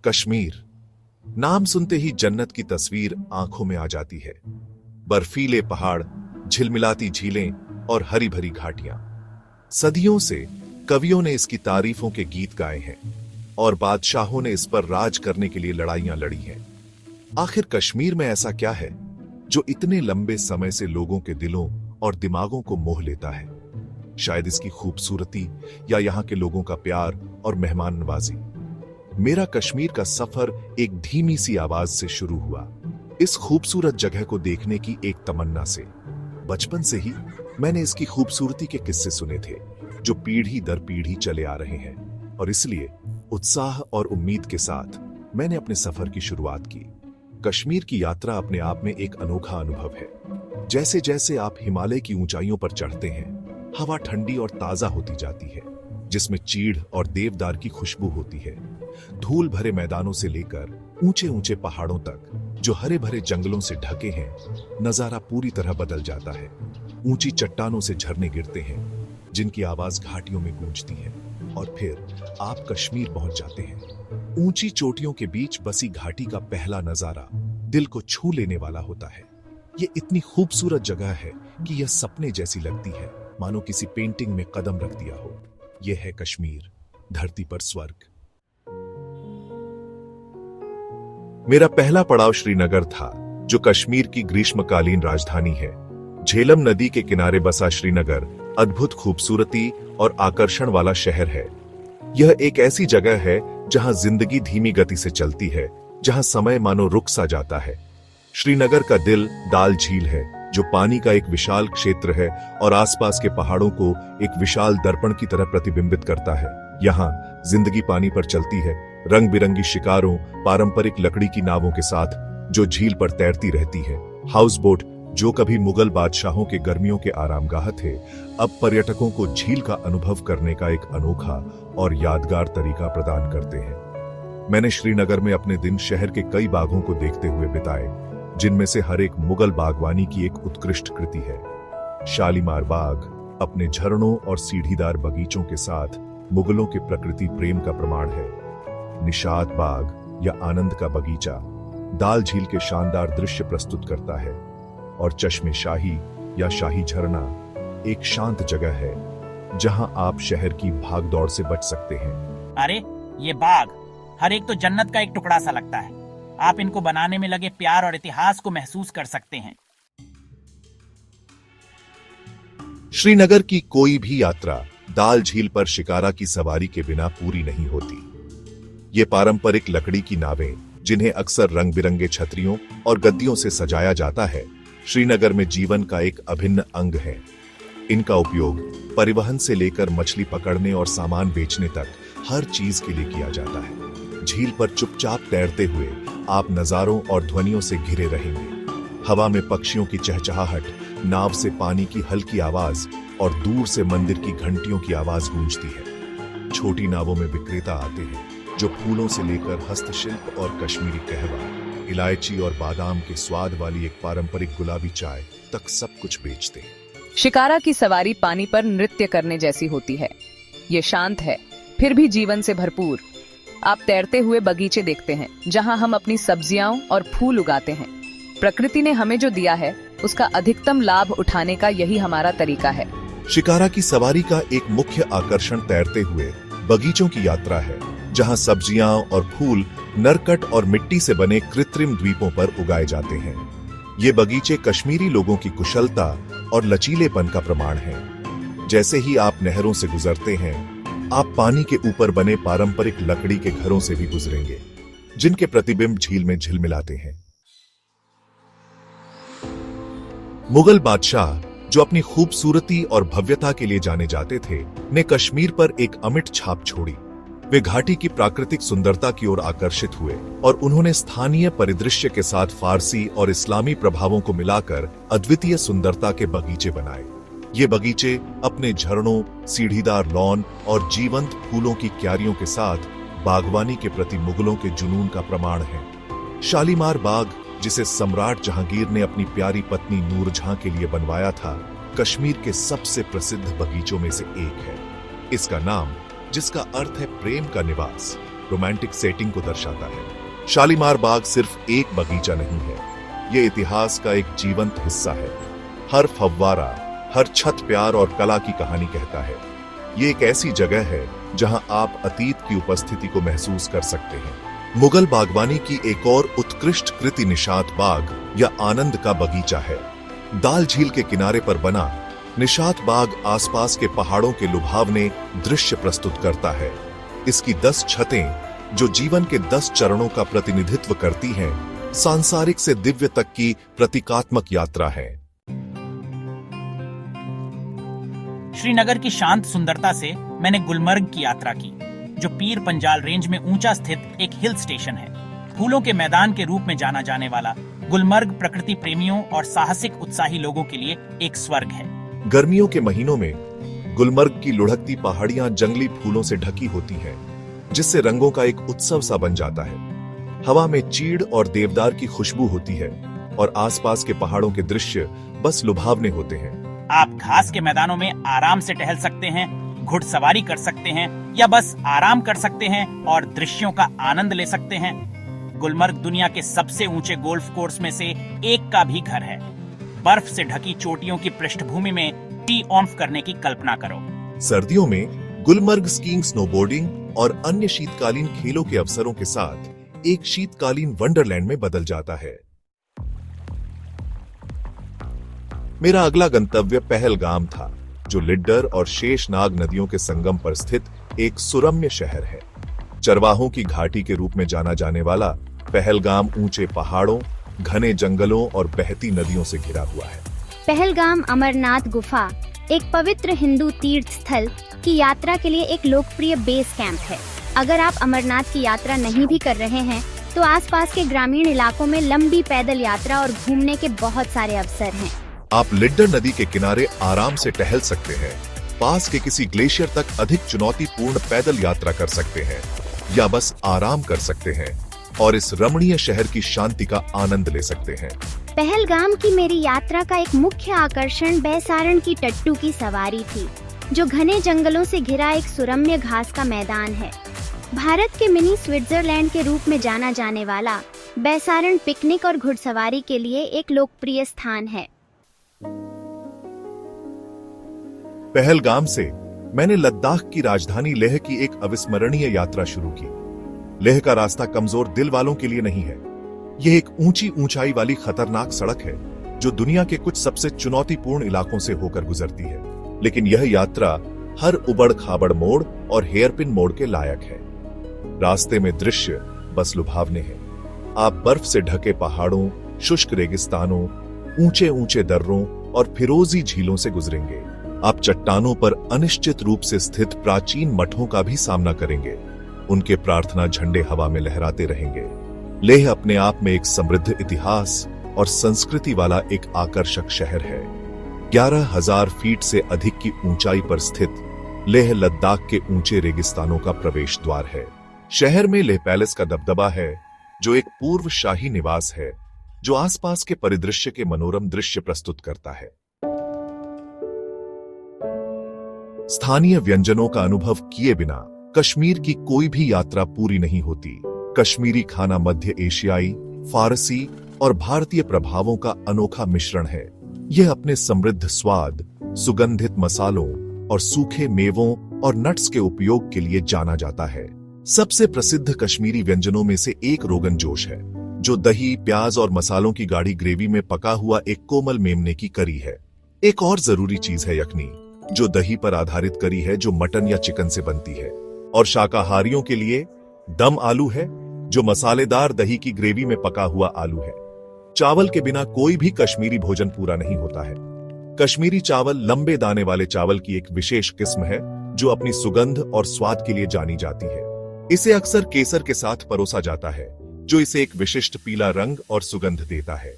कश्मीर नाम सुनते ही जन्नत की तस्वीर आंखों में आ जाती है। बर्फीले पहाड़, झिलमिलाती झीलें और हरी भरी घाटियां। सदियों से कवियों ने इसकी तारीफों के गीत गाए हैं और बादशाहों ने इस पर राज करने के लिए लड़ाइयां लड़ी हैं। आखिर कश्मीर में ऐसा क्या है जो इतने लंबे समय से लोगों के दिलों और दिमागों को मोह लेता है? शायद इसकी खूबसूरती या यहाँ के लोगों का प्यार और मेहमान नवाजी। मेरा कश्मीर का सफर एक धीमी सी आवाज से शुरू हुआ, इस खूबसूरत जगह को देखने की एक तमन्ना से। बचपन से ही मैंने इसकी खूबसूरती के किस्से सुने थे जो पीढ़ी दर पीढ़ी चले आ रहे हैं, और इसलिए उत्साह और उम्मीद के साथ मैंने अपने सफर की शुरुआत की। कश्मीर की यात्रा अपने आप में एक अनोखा अनुभव है। जैसे जैसे आप हिमालय की ऊंचाइयों पर चढ़ते हैं, हवा ठंडी और ताजा होती जाती है, जिसमें चीड़ और देवदार की खुशबू होती है। धूल भरे मैदानों से लेकर ऊंचे ऊंचे पहाड़ों तक जो हरे भरे जंगलों से ढके हैं, नजारा पूरी तरह बदल जाता है। ऊंची चट्टानों से झरने गिरते हैं जिनकी आवाज घाटियों में गूंजती है, और फिर आप कश्मीर पहुंच जाते हैं। ऊंची चोटियों के बीच बसी घाटी का पहला नजारा दिल को छू लेने वाला होता है। ये इतनी खूबसूरत जगह है कि यह सपने जैसी लगती है, मानो किसी पेंटिंग में कदम रख दिया हो। यह है कश्मीर, धरती पर स्वर्ग। मेरा पहला पड़ाव श्रीनगर था, जो कश्मीर की ग्रीष्मकालीन राजधानी है। झेलम नदी के किनारे बसा श्रीनगर अद्भुत खूबसूरती और आकर्षण वाला शहर है। यह एक ऐसी जगह है जहां जिंदगी धीमी गति से चलती है, जहां समय मानो रुक सा जाता है। श्रीनगर का दिल दाल झील है, जो पानी का एक विशाल क्षेत्र है और आसपास के पहाड़ों को एक विशाल दर्पण की तरह प्रतिबिंबित करता है। यहाँ जिंदगी पानी पर चलती है, रंग बिरंगी शिकारों, पारंपरिक लकड़ी की नावों के साथ जो झील पर तैरती रहती है। हाउस बोट, जो कभी मुगल बादशाहों के गर्मियों के आरामगाह थे, अब पर्यटकों को झील का अनुभव करने का एक अनोखा और यादगार तरीका प्रदान करते हैं। मैंने श्रीनगर में अपने दिन शहर के कई बागों को देखते हुए बिताए, जिनमें से हर एक मुगल बागवानी की एक उत्कृष्ट कृति है। शालीमार बाग अपने झरनों और सीढ़ीदार बगीचों के साथ मुगलों के प्रकृति प्रेम का प्रमाण है। निशात बाग या आनंद का बगीचा दाल झील के शानदार दृश्य प्रस्तुत करता है, और चश्मे शाही या शाही झरना एक शांत जगह है जहां आप शहर की भागदौड़ से बच सकते हैं। अरे ये बाग हर एक तो जन्नत का एक टुकड़ा सा लगता है। आप इनको बनाने में लगे प्यार और इतिहास को महसूस कर सकते हैं। श्रीनगर की कोई भी यात्रा दाल झील पर शिकारा की सवारी के बिना पूरी नहीं होती। ये पारंपरिक लकड़ी की नावें, जिन्हें अक्सर रंग बिरंगे छतरियों और गद्दियों से सजाया जाता है, श्रीनगर में जीवन का एक अभिन्न अंग है। इनका उपयोग परिवहन से लेकर मछली पकड़ने और सामान बेचने तक हर चीज के लिए किया जाता है। झील पर चुपचाप तैरते हुए आप नजारों और ध्वनियों से घिरे रहेंगे। हवा में पक्षियों की चहचहाहट, नाव से पानी की हल्की आवाज और दूर से मंदिर की घंटियों की आवाज गूंजती है। छोटी नावों में विक्रेता आते हैं जो फूलों से लेकर हस्तशिल्प और कश्मीरी कहवा, इलायची और बादाम के स्वाद वाली एक पारंपरिक गुलाबी चाय तक सब कुछ बेचते हैं। शिकारा की सवारी पानी पर नृत्य करने जैसी होती है। ये शांत है, फिर भी जीवन से भरपूर। आप तैरते हुए बगीचे देखते हैं, जहां हम अपनी सब्जियां और फूल उगाते हैं। प्रकृति ने हमें जो दिया है, उसका अधिकतम लाभ उठाने का यही हमारा तरीका है। शिकारा की सवारी का एक मुख्य आकर्षण तैरते हुए बगीचों की यात्रा है, जहां सब्जियां और फूल नरकट और मिट्टी से बने कृत्रिम द्वीपों पर उगाए जाते हैं। ये बगीचे कश्मीरी लोगों की कुशलता और लचीलेपन का प्रमाण हैं। जैसे ही आप नहरों से गुजरते हैं, आप पानी के ऊपर बने पारंपरिक लकड़ी के घरों से भी गुजरेंगे, जिनके प्रतिबिंब झील में झिलमिलाते हैं। मुगल बादशाह, जो अपनी खूबसूरती और भव्यता के लिए जाने जाते थे, ने कश्मीर पर एक अमिट छाप छोड़ी। वे घाटी की प्राकृतिक सुंदरता की ओर आकर्षित हुए और उन्होंने स्थानीय परिदृश्य के साथ फारसी और इस्लामी प्रभावों को मिलाकर अद्वितीय सुंदरता के बगीचे बनाए। ये बगीचे अपने झरनों, सीढ़ीदार लॉन और जीवंत फूलों की क्यारियों के साथ बागवानी के प्रति मुगलों के जुनून का प्रमाण है। शालीमार बाग, जिसे सम्राट जहांगीर ने अपनी प्यारी पत्नी नूरजहां के लिए बनवाया था, कश्मीर के सबसे प्रसिद्ध बगीचों में से एक है। इसका नाम, जिसका अर्थ है प्रेम का निवास, रोमांटिक सेटिंग को दर्शाता है। शालीमार बाग सिर्फ एक बगीचा नहीं है, ये इतिहास का एक जीवंत हिस्सा है। हर फव्वारा, हर छत प्यार और कला की कहानी कहता है। ये एक ऐसी जगह है जहां आप अतीत की उपस्थिति को महसूस कर सकते हैं। मुगल बागवानी की एक और उत्कृष्ट कृति निशात बाग या आनंद का बगीचा है। दाल झील के किनारे पर बना निशात बाग आसपास के पहाड़ों के लुभावने दृश्य प्रस्तुत करता है। इसकी 10 छतें जो जीवन के 10 चरणों का प्रतिनिधित्व करती हैं, सांसारिक से दिव्य तक की प्रतीकात्मक यात्रा है। श्रीनगर की शांत सुंदरता से मैंने गुलमर्ग की यात्रा की, जो पीर पंजाल रेंज में ऊंचा स्थित एक हिल स्टेशन है। फूलों के मैदान के रूप में जाना जाने वाला गुलमर्ग प्रकृति प्रेमियों और साहसिक उत्साही लोगों के लिए एक स्वर्ग है। गर्मियों के महीनों में गुलमर्ग की लुढ़कती पहाड़ियां जंगली फूलों से ढकी होती हैं, जिससे रंगों का एक उत्सव सा बन जाता है। हवा में चीड़ और देवदार की खुशबू होती है और आसपास के पहाड़ों के दृश्य बस लुभावने होते हैं। आप घास के मैदानों में आराम से टहल सकते हैं, घुड़सवारी कर सकते हैं या बस आराम कर सकते हैं और दृश्यों का आनंद ले सकते हैं। गुलमर्ग दुनिया के सबसे ऊंचे गोल्फ कोर्स में से एक का भी घर है। बर्फ से ढकी चोटियों की पृष्ठभूमि में टी ऑफ करने की कल्पना करो। सर्दियों में गुलमर्ग स्कीइंग, स्नोबोर्डिंग और अन्य शीतकालीन खेलों के अवसरों के साथ एक शीतकालीन वंडरलैंड में बदल जाता है। मेरा अगला गंतव्य पहलगाम था, जो लिड्डर और शेषनाग नदियों के संगम पर स्थित एक सुरम्य शहर है। चरवाहों की घाटी के रूप में जाना जाने वाला पहलगाम ऊंचे पहाड़ों, घने जंगलों और बहती नदियों से घिरा हुआ है। पहलगाम अमरनाथ गुफा, एक पवित्र हिंदू तीर्थ स्थल की यात्रा के लिए एक लोकप्रिय बेस कैंप है। अगर आप अमरनाथ की यात्रा नहीं भी कर रहे हैं, तो आसपास के ग्रामीण इलाकों में लंबी पैदल यात्रा और घूमने के बहुत सारे अवसर हैं। आप लिड्डर नदी के किनारे आराम से टहल सकते हैं, पास के किसी ग्लेशियर तक अधिक चुनौतीपूर्ण पैदल यात्रा कर सकते हैं या बस आराम कर सकते हैं और इस रमणीय शहर की शांति का आनंद ले सकते हैं। पहलगाम की मेरी यात्रा का एक मुख्य आकर्षण बैसारण की टट्टू की सवारी थी, जो घने जंगलों से घिरा एक सुरम्य घास का मैदान है। भारत के मिनी स्विट्जरलैंड के रूप में जाना जाने वाला बैसारण पिकनिक और घुड़सवारी के लिए एक लोकप्रिय स्थान है। पहलगाम से मैंने लद्दाख की राजधानी लेह की एक अविस्मरणीय यात्रा शुरू की। लेह का रास्ता कमजोर दिल वालों के लिए नहीं है। यह एक ऊंची ऊंचाई वाली खतरनाक सड़क है, जो दुनिया के कुछ सबसे चुनौतीपूर्ण इलाकों से होकर गुजरती है। लेकिन यह यात्रा हर उबड़ खाबड़ मोड़ और हेयरपिन मोड़ के लायक है। रास्ते में दृश्य बस लुभावने हैं। आप बर्फ से ढके पहाड़ों, शुष्क रेगिस्तानों, ऊंचे ऊंचे दर्रों और फिरोजी झीलों से गुजरेंगे। आप चट्टानों पर अनिश्चित रूप से स्थित प्राचीन मठों का भी सामना करेंगे। उनके प्रार्थना झंडे हवा में लहराते रहेंगे। लेह अपने आप में एक समृद्ध इतिहास और संस्कृति वाला एक आकर्षक शहर है। 11,000 फीट से अधिक की ऊंचाई पर स्थित लेह लद्दाख के ऊंचे रेगिस्तानों का प्रवेश द्वार है। शहर में लेह पैलेस का दबदबा है, जो एक पूर्व शाही निवास है, जो आसपास के परिदृश्य के मनोरम दृश्य प्रस्तुत करता है। स्थानीय व्यंजनों का अनुभव किए बिना कश्मीर की कोई भी यात्रा पूरी नहीं होती। कश्मीरी खाना मध्य एशियाई, फारसी और भारतीय प्रभावों का अनोखा मिश्रण है। यह अपने समृद्ध स्वाद, सुगंधित मसालों और सूखे मेवों और नट्स के उपयोग के लिए जाना जाता है। सबसे प्रसिद्ध कश्मीरी व्यंजनों में से एक रोगन जोश है, जो दही, प्याज और मसालों की गाढ़ी ग्रेवी में पका हुआ एक कोमल मेमने की करी है। एक और जरूरी चीज है यखनी, जो दही पर आधारित करी है, जो मटन या चिकन से बनती है। और शाकाहारियों के लिए दम आलू है, जो मसालेदार दही की ग्रेवी में पका हुआ आलू है। चावल के बिना कोई भी कश्मीरी भोजन पूरा नहीं होता है। कश्मीरी चावल लंबे दाने वाले चावल की एक विशेष किस्म है, जो अपनी सुगंध और स्वाद के लिए जानी जाती है। इसे अक्सर केसर के साथ परोसा जाता है, जो इसे एक विशिष्ट पीला रंग और सुगंध देता है।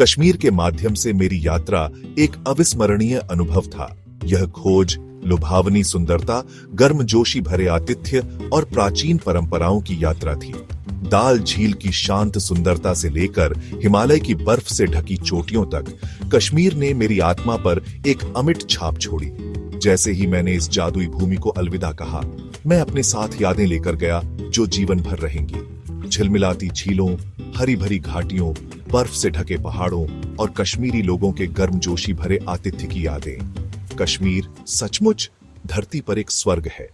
कश्मीर के माध्यम से मेरी यात्रा एक अविस्मरणीय अनुभव था। यह खोज, लुभावनी सुंदरता, गर्मजोशी भरे आतिथ्य और प्राचीन परंपराओं की यात्रा थी। दाल झील की शांत सुंदरता से लेकर हिमालय की बर्फ से ढकी चोटियों तक, कश्मीर ने मेरी आत्मा पर एक अमिट छाप छोड़ी। जैसे ही मैंने इस जादुई भूमि को अलविदा कहा, मैं अपने साथ यादें लेकर गया जो जीवन भर रहेंगी। झिलमिलाती झीलों, हरी भरी घाटियों, बर्फ से ढके पहाड़ों और कश्मीरी लोगों के गर्मजोशी भरे आतिथ्य की यादें। कश्मीर सचमुच धरती पर एक स्वर्ग है।